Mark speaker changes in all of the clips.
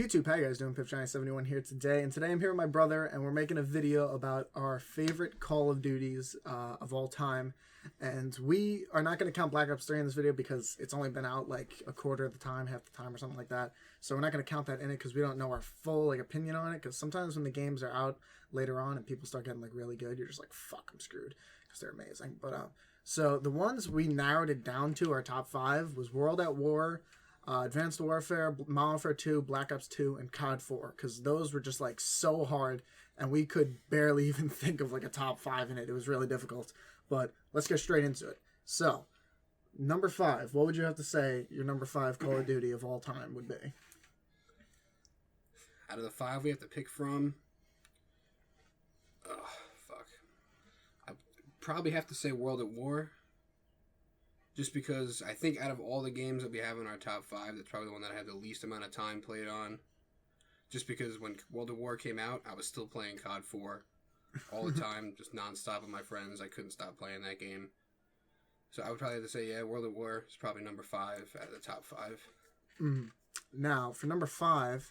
Speaker 1: YouTube? How you guys doing? PipJohnny71 here today, and today I'm here with my brother, and we're making a video about our favorite Call of Duties of all time. And we are not going to count Black Ops 3 in this video because it's only been out like a quarter of the time, half the time, or something like that. So we're not going to count that in it because we don't know our full opinion on it. Because sometimes when the games are out later on and people start getting really good, you're just like, fuck, I'm screwed, because they're amazing. But so the ones we narrowed it down to, our top 5, was World at War, Advanced Warfare, Modern Warfare 2, Black Ops 2, and COD 4, because those were just so hard, and we could barely even think of a top 5 in it. It was really difficult, but let's get straight into it. So, number 5, what would you have to say your number 5 Call of Duty of all time would be?
Speaker 2: Out of the 5 we have to pick from, I probably have to say World at War. Just because I think out of all the games that we have in our top 5, that's probably the one that I had the least amount of time played on. Just because when World at War came out, I was still playing COD 4 all the time, just nonstop with my friends. I couldn't stop playing that game. So I would probably have to say, yeah, World at War is probably number 5 out of the top 5.
Speaker 1: Now, for number 5,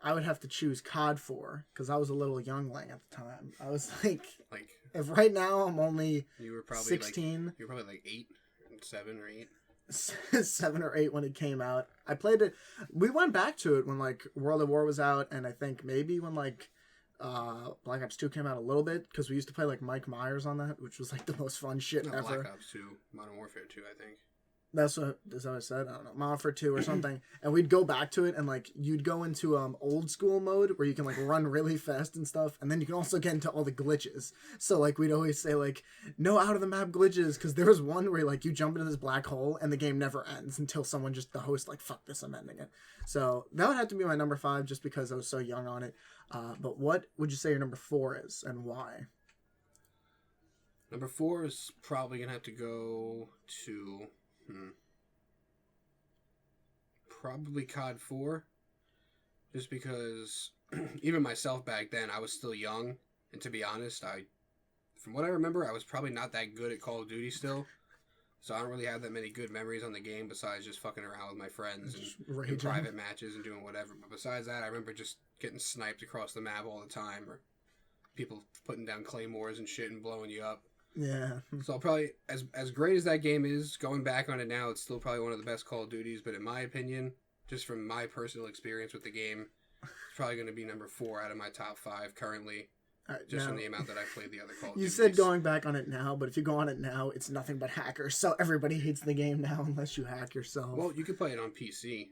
Speaker 1: I would have to choose COD 4, because I was a little youngling at the time. I was if right now I'm only
Speaker 2: you were probably
Speaker 1: 16.
Speaker 2: You were probably 8. 7 or 8.
Speaker 1: 7 or 8 when it came out. I played it. We went back to it when World at War was out, and I think maybe when Black Ops 2 came out a little bit, because we used to play Mike Myers on that, which was the most fun shit ever.
Speaker 2: Black Ops 2, Modern Warfare 2, I think.
Speaker 1: Is that what I said? I don't know. Modern Warfare 2 or something. And we'd go back to it, and you'd go into old school mode where you can run really fast and stuff, and then you can also get into all the glitches. So we'd always say no out of the map glitches, because there was one where you jump into this black hole and the game never ends until someone the host fuck this, I'm ending it. So that would have to be my number 5 just because I was so young on it. But what would you say your number 4 is, and why?
Speaker 2: Number 4 is probably gonna have to go to probably COD 4, just because even myself back then, I was still young, and to be honest, from what I remember, I was probably not that good at Call of Duty still, so I don't really have that many good memories on the game besides just fucking around with my friends and in private matches and doing whatever. But besides that, I remember just getting sniped across the map all the time, or people putting down claymores and shit and blowing you up.
Speaker 1: Yeah.
Speaker 2: So I'll probably, as great as that game is, going back on it now, it's still probably one of the best Call of Duties, but in my opinion, just from my personal experience with the game, it's probably going to be number 4 out of my top 5 currently, just from the amount that I played the other Call of Duties.
Speaker 1: You said going back on it now, but if you go on it now, it's nothing but hackers, so everybody hates the game now unless you hack yourself.
Speaker 2: Well, you can play it on PC,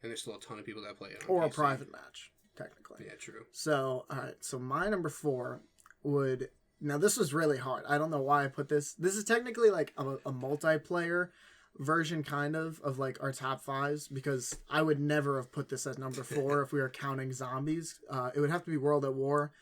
Speaker 2: and there's still a ton of people that play it on
Speaker 1: or
Speaker 2: PC.
Speaker 1: A private match, technically.
Speaker 2: Yeah, true.
Speaker 1: So, alright, so my number 4 would... Now, this was really hard. I don't know why I put this. This is technically a multiplayer version, kind of our top 5s, because I would never have put this as number 4 if we were counting zombies. It would have to be World at War,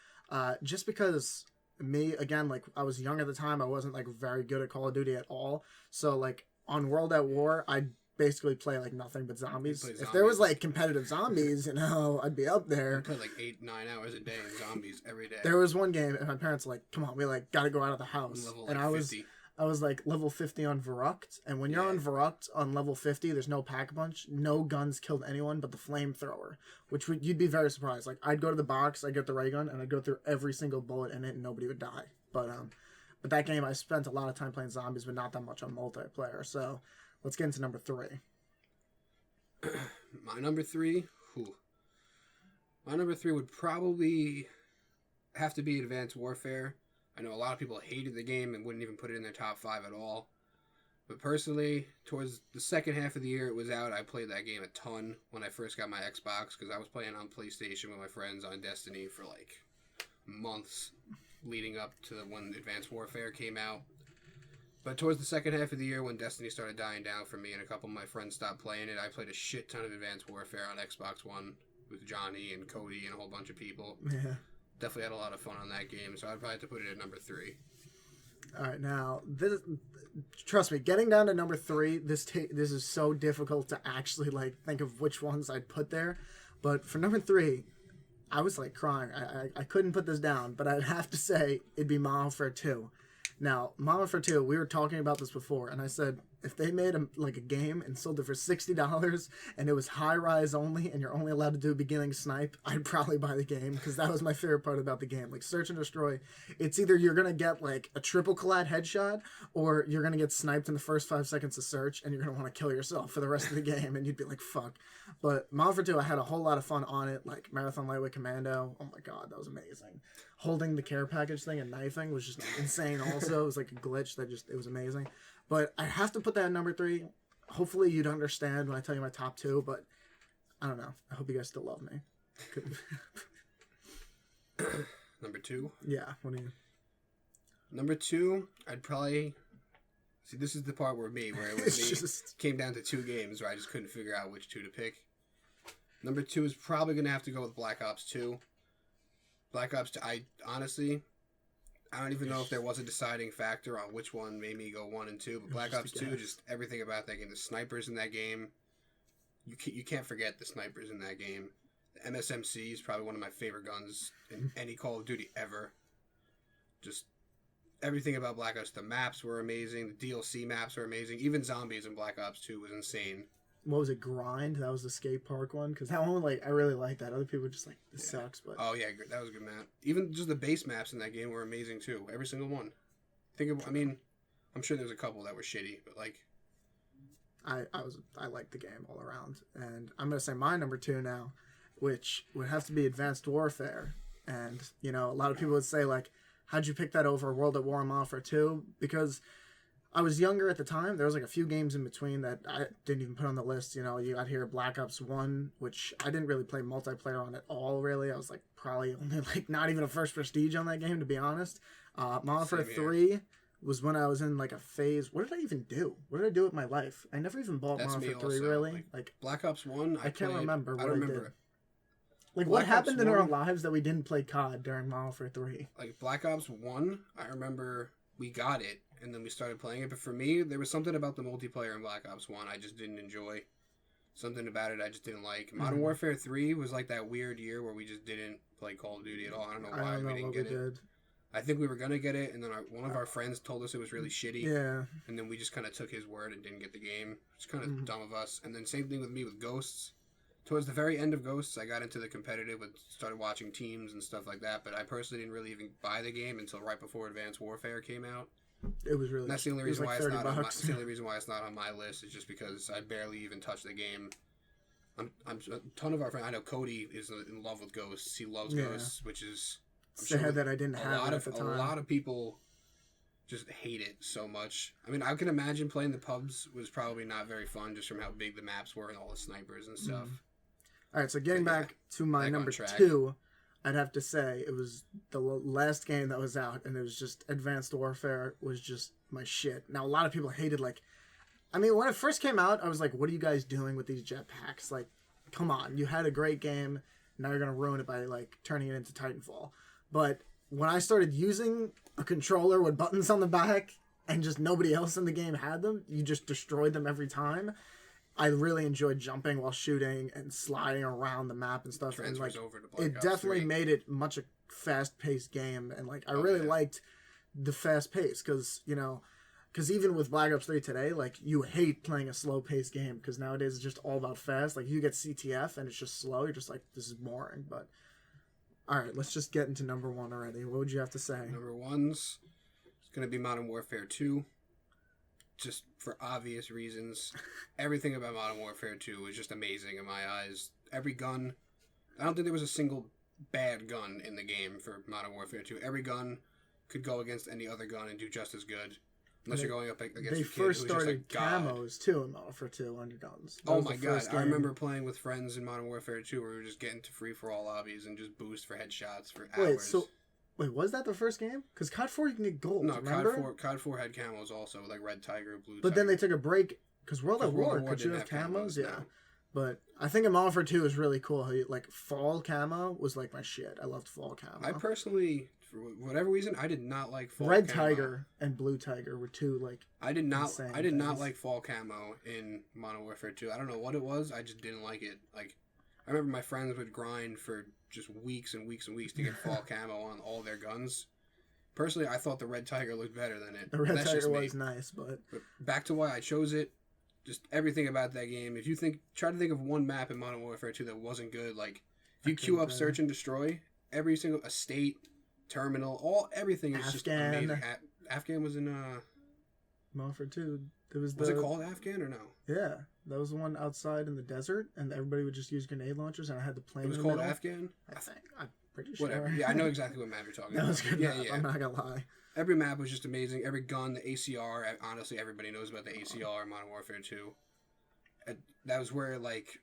Speaker 1: just because me, again, I was young at the time. I wasn't very good at Call of Duty at all. So on World at War, I'd basically play nothing but zombies. If there was competitive zombies, I'd be up there.
Speaker 2: I played 8-9 hours a day in zombies every day.
Speaker 1: There was one game and my parents were come on, we gotta go out of the house.
Speaker 2: Level,
Speaker 1: and I was level 50 on Verrucht, and when you're on Verrucht on level 50, there's no pack punch, no guns killed anyone but the flamethrower, which you'd be very surprised. I'd go to the box, I'd get the ray gun, and I'd go through every single bullet in it and nobody would die. But that game, I spent a lot of time playing zombies, but not that much on multiplayer. So let's get into number 3.
Speaker 2: My number 3? My number 3 would probably have to be Advanced Warfare. I know a lot of people hated the game and wouldn't even put it in their top 5 at all. But personally, towards the second half of the year it was out, I played that game a ton when I first got my Xbox, because I was playing on PlayStation with my friends on Destiny for months leading up to when Advanced Warfare came out. But towards the second half of the year, when Destiny started dying down for me and a couple of my friends stopped playing it, I played a shit ton of Advanced Warfare on Xbox One with Johnny and Cody and a whole bunch of people.
Speaker 1: Yeah.
Speaker 2: Definitely had a lot of fun on that game, so I'd probably have to put it at number 3.
Speaker 1: All right, now, trust me, getting down to number 3, this is so difficult to actually, think of which ones I'd put there. But for number 3, I was, crying. I couldn't put this down, but I'd have to say it'd be Modern Warfare 2. Now, Modern Warfare 2, we were talking about this before, and I said, if they made a game and sold it for $60 and it was high rise only and you're only allowed to do a beginning snipe, I'd probably buy the game because that was my favorite part about the game. Like search and destroy, it's either you're gonna get like a triple collat headshot or you're gonna get sniped in the first 5 seconds of search and you're gonna want to kill yourself for the rest of the game and you'd be like fuck. But Modern Warfare 2, I had a whole lot of fun on it. Like Marathon Lightweight Commando, oh my god, that was amazing. Holding the care package thing and knifing was just insane. Also, it was like a glitch that it was amazing. But I have to put that at number 3. Hopefully you'd understand when I tell you my top 2, but I don't know. I hope you guys still love me.
Speaker 2: Number 2?
Speaker 1: Yeah, what do you...
Speaker 2: Number 2, I'd probably... See, this is the part where it came down to 2 games where I just couldn't figure out which 2 to pick. Number 2 is probably going to have to go with Black Ops 2. Black Ops 2, I don't even know if there was a deciding factor on which one made me go 1 and 2, but Black Ops 2, just everything about that game. The snipers in that game, you can't forget the snipers in that game. The MSMC is probably one of my favorite guns in any Call of Duty ever. Just everything about Black Ops. The maps were amazing. The DLC maps were amazing. Even zombies in Black Ops 2 was insane.
Speaker 1: What was it, Grind? That was the skate park one? Because that one, I really like that. Other people were just like, this sucks. But
Speaker 2: oh, yeah, that was a good map. Even just the base maps in that game were amazing, too. Every single one. I'm sure there's a couple that were shitty, but,
Speaker 1: I liked the game all around. And I'm going to say my number 2 now, which would have to be Advanced Warfare. And, a lot of people would say, how'd you pick that over World at War and Modern Warfare 2? Because I was younger at the time. There was a few games in between that I didn't even put on the list. You got here Black Ops 1, which I didn't really play multiplayer on at all, really. I was probably only not even a first prestige on that game, to be honest. Modern Warfare 3 was when I was in a phase. What did I even do? What did I do with my life? I never even bought Modern Warfare 3, really.
Speaker 2: Black Ops 1,
Speaker 1: I can't remember what I did.
Speaker 2: Black
Speaker 1: what happened in
Speaker 2: 1,
Speaker 1: our lives that we didn't play COD during Modern Warfare 3?
Speaker 2: Black Ops 1, I remember we got it, and then we started playing it. But for me, there was something about the multiplayer in Black Ops 1 I just didn't enjoy. Something about it I just didn't like. Modern Warfare 3 was that weird year where we just didn't play Call of Duty at all. I don't know why we didn't get it. I think we were going to get it, and then one of our friends told us it was really shitty.
Speaker 1: Yeah.
Speaker 2: And then we just kind of took his word and didn't get the game. It's kind of dumb of us. And then same thing with me with Ghosts. Towards the very end of Ghosts, I got into the competitive and started watching teams and stuff like that, but I personally didn't really even buy the game until right before Advanced Warfare came out.
Speaker 1: It was really...
Speaker 2: And that's the only reason why it's not on my list, is just because I barely even touched the game. A ton of our friends... I know Cody is in love with Ghosts. He loves Ghosts, which is...
Speaker 1: sad that I didn't have it at the time.
Speaker 2: A lot of people just hate it so much. I can imagine playing the pubs was probably not very fun just from how big the maps were and all the snipers and stuff.
Speaker 1: All right, so getting back to my number 2, I'd have to say it was the last game that was out, and it was just Advanced Warfare was just my shit. Now, a lot of people hated, when it first came out, I was like, what are you guys doing with these jetpacks? Come on, you had a great game, now you're going to ruin it by, turning it into Titanfall. But when I started using a controller with buttons on the back, and just nobody else in the game had them, you just destroyed them every time. I really enjoyed jumping while shooting and sliding around the map and stuff. And it definitely made it much a fast-paced game. And I really liked the fast pace because even with Black Ops 3 today, you hate playing a slow-paced game because nowadays it's just all about fast. You get CTF and it's just slow. You're just this is boring. But all right, let's just get into number 1 already. What would you have to say?
Speaker 2: Number 1's going to be Modern Warfare 2. Just for obvious reasons. Everything about Modern Warfare 2 was just amazing in my eyes. Every gun... I don't think there was a single bad gun in the game for Modern Warfare 2. Every gun could go against any other gun and do just as good. Unless you're going up against a kid who's just
Speaker 1: They first started camos, too, in Modern Warfare 2 on your guns.
Speaker 2: Oh my god, I remember playing with friends in Modern Warfare 2 where we were just getting to free-for-all lobbies and just boost for headshots for hours.
Speaker 1: Wait, was that the first game? Because COD 4 you can get gold,
Speaker 2: no,
Speaker 1: remember?
Speaker 2: COD 4 had camos also, Red Tiger, Blue Tiger.
Speaker 1: But then they took a break, because World at War, could you have camos? Yeah. No. But I think in Modern Warfare 2 is really cool. Fall camo was my shit. I loved fall camo.
Speaker 2: I personally, for whatever reason, I did not like fall
Speaker 1: Red
Speaker 2: camo.
Speaker 1: Tiger and Blue Tiger were two,
Speaker 2: I did not like fall camo in Modern Warfare 2. I don't know what it was. I just didn't like it. I remember my friends would grind for just weeks and weeks and weeks to get fall camo on all their guns. Personally, I thought the Red Tiger looked better than it.
Speaker 1: The Red
Speaker 2: That's
Speaker 1: Tiger
Speaker 2: just me.
Speaker 1: was nice, but
Speaker 2: Back to why I chose it. Just everything about that game. If you try to think of one map in Modern Warfare 2 that wasn't good. Like if you queue up Search and Destroy, every single estate, terminal, everything is just amazing. Afghan was in
Speaker 1: Modern Warfare 2.
Speaker 2: Was it called Afghan or no?
Speaker 1: Yeah, that was the one outside in the desert, and everybody would just use grenade launchers, and I had the plane.
Speaker 2: It was
Speaker 1: in
Speaker 2: called
Speaker 1: the middle.
Speaker 2: Afghan.
Speaker 1: I think I'm pretty sure.
Speaker 2: Whatever. Yeah, I know exactly what map you're talking about.
Speaker 1: That was good.
Speaker 2: Yeah,
Speaker 1: map.
Speaker 2: yeah.
Speaker 1: I'm not gonna lie.
Speaker 2: Every map was just amazing. Every gun, the ACR. Honestly, everybody knows about the ACR in Modern Warfare 2. That was where, like,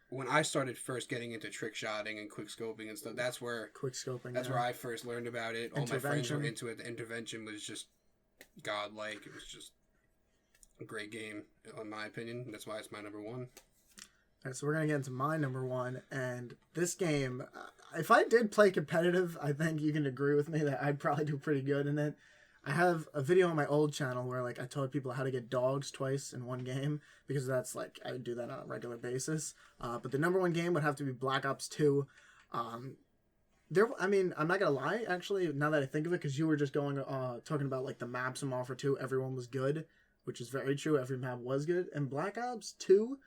Speaker 2: when I started first getting into trick shotting and quick scoping and stuff, that's where where I first learned about it. All my friends were into it. The intervention was just godlike. It was just a great game, in my opinion. That's why it's my number one.
Speaker 1: All right, so we're going to get into my number one. And this game, if I did play competitive, I think you can agree with me that I'd probably do pretty good in it. I have a video on my old channel where like I taught people how to get dogs twice in one game, because that's like I would do that on a regular basis. But the number one game would have to be Black Ops 2. I'm not gonna lie, actually, now that I think of it, because you were just talking about like the maps in Modern Warfare 2, everyone was good, which is very true. Every map was good. And Black Ops 2,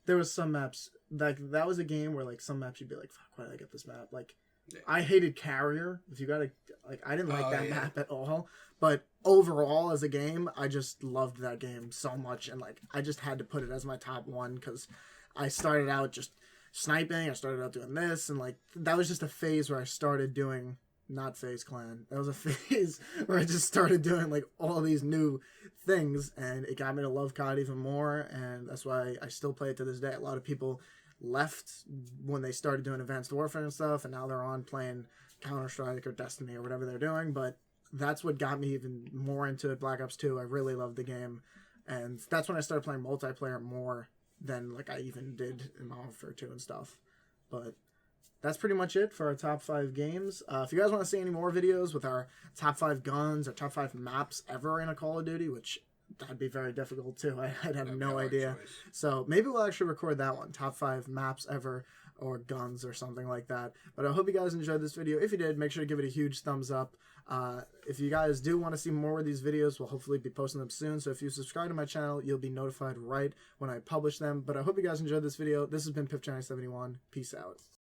Speaker 1: there was some maps like that was a game where like some maps you'd be like, fuck, why did I get this map? Like, yeah. I hated Carrier. If you gotta like, I didn't like that map at all. But overall, as a game, I just loved that game so much, and like I just had to put it as my top one because I started out just sniping. I started out doing this, and like that was just a phase where I started doing not FaZe Clan. That was a phase where I just started doing like all these new things, and it got me to love COD even more, and that's why I still play it to this day. A lot of people left when they started doing Advanced Warfare and stuff, and now they're on playing Counter-Strike or Destiny or whatever they're doing, but that's what got me even more into it. Black Ops 2, I really loved the game, and that's when I started playing multiplayer more than like I even did in Modern Warfare 2 and stuff. But that's pretty much it for our top 5 games. If you guys want to see any more videos with our top 5 guns or top 5 maps ever in a Call of Duty, which that'd be very difficult too, I'd have no idea. So maybe we'll actually record that one, top 5 maps ever or guns or something like that. But I hope you guys enjoyed this video. If you did, make sure to give it a huge thumbs up. If you guys do want to see more of these videos, we'll hopefully be posting them soon. So if you subscribe to my channel, you'll be notified right when I publish them. But I hope you guys enjoyed this video. This has been Pip71. Peace out.